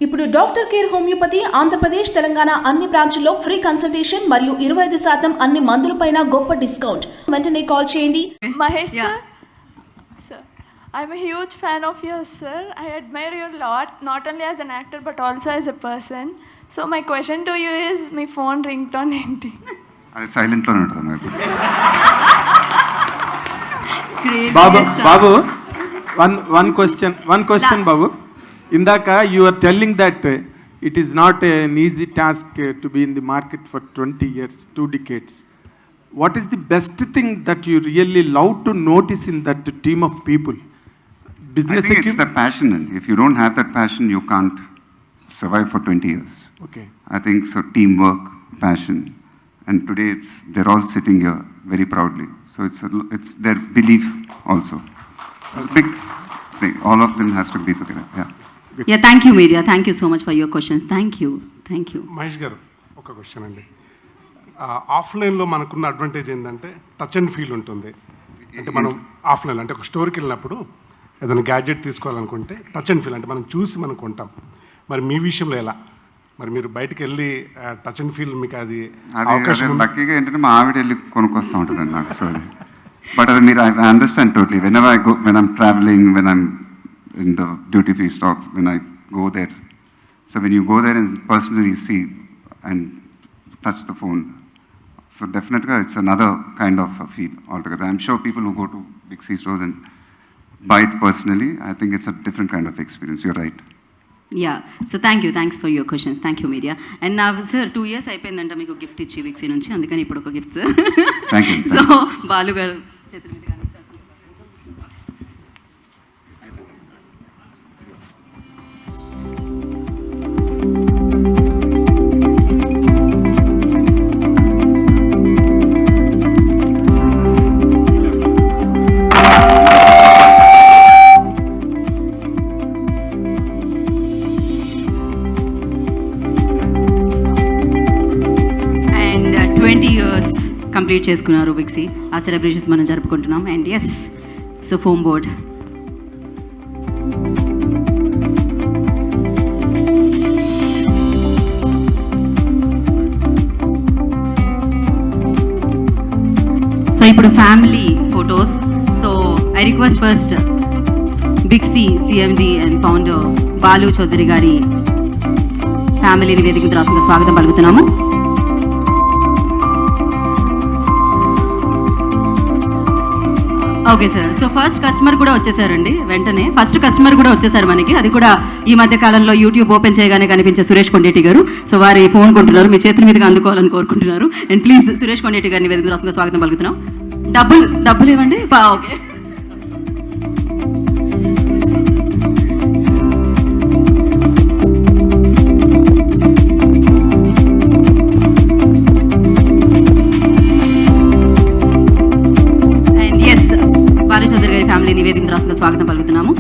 ఇప్పుడు doctor care homeopathy Andhra Pradesh Telangana అన్ని బ్రాంచ్ల్లో free consultation మరియు 25% అన్ని మందులపైన గొప్ప డిస్కౌంట్. వెంటనే కాల్ చేయండి. Mahesh sir, I'm a huge fan of yours, sir. I admire you a lot, not only as an actor but also as a person. So my question to you is, my phone ringtone enti? అది silent లోనే ఉంటుంది. బాబు one question బాబు. ఇందాక you are telling that it is not an easy task to be in the market for 20 years, 2 decades. What is the best thing that you really love to notice in that team of people? Business, I think it's the passion. If you don't have that passion, you can't survive for 20 years. Okay. I think so. Teamwork, passion, and today they're all sitting here very proudly. So it's their belief also. It's a big thing. All of them has to be together. Yeah, thank you media. Thank you so much for your questions. Thank you. Mahesh గారు, ఒక question అండి. ఆఫ్లైన్లో మనకున్న advantage ఏంటంటే touch and feel ఉంటుంది. అంటే మనం offline అంటే ఒక స్టోర్కి వెళ్ళినప్పుడు ఏదైనా గ్యాడ్జెట్ తీసుకోవాలనుకుంటే టచ్ అండ్ ఫీల్ అంటే మనం చూసి మనం కొంటాం. మరి మీ విషయంలో ఎలా? మరి మీరు బయటకు వెళ్ళి టచ్ అండ్ ఫీల్ మీకు అది లక్కీగా ఏంటంటే మా ఆవిడ వెళ్ళి కొనుక్కొస్తూ ఉంటుంది నాకు. సో బట్ అది మీరు I understand totally. When I go, when I'm travelling, when I'm in the duty free shops, when I go there. So when you go there and personally see and touch the phone, so definitely it's another kind of a feel altogether. I'm sure people who go to big C stores and buy it personally, I think it's a different kind of experience. You're right. Yeah, so thanks for your questions. Thank you media. And now sir 2 years అయిపోయిందంట మీకు gift ఇచ్చి విక్సీ నుంచి, అందుకని ఇప్పుడు ఒక gift sir. Thank you. So Balu గారు చేతుల మీద కంప్లీట్ చేసుకున్నారు విక్సీ. ఆ సెలబ్రేషన్స్ మనం జరుపుకుంటున్నాం. And yes, so foam board so ఇప్పుడు family photos. So I request first BigC CMD and founder Balu Chowdary గారి ఫ్యామిలీని వేదిక రాష్ట్రంగా స్వాగతం పలుకుతున్నాము. Okay sir, so first customer కూడా వచ్చేసారండి. వెంటనే ఫస్ట్ కస్టమర్ కూడా వచ్చేసారు మనకి. అది కూడా ఈ మధ్య కాలంలో యూట్యూబ్ ఓపెన్ చేయగానే కనిపించే సురేష్ కొండేటి గారు. సో వారి ఫోన్ కొంటున్నారు, మీ చేతుల మీదుగా అందుకోవాలని కోరుకుంటున్నారు. అండ్ ప్లీజ్ సురేష్ కొండేటి గారిని వేదిక రాష్ట్రంగా స్వాగతం పలుకుతున్నాం. డబ్బులు ఇవ్వండి. ఓకే, ఫ్యామిలీ నివేదిక రాష్ట్రంగా స్వాగతం పలుకుతున్నాము.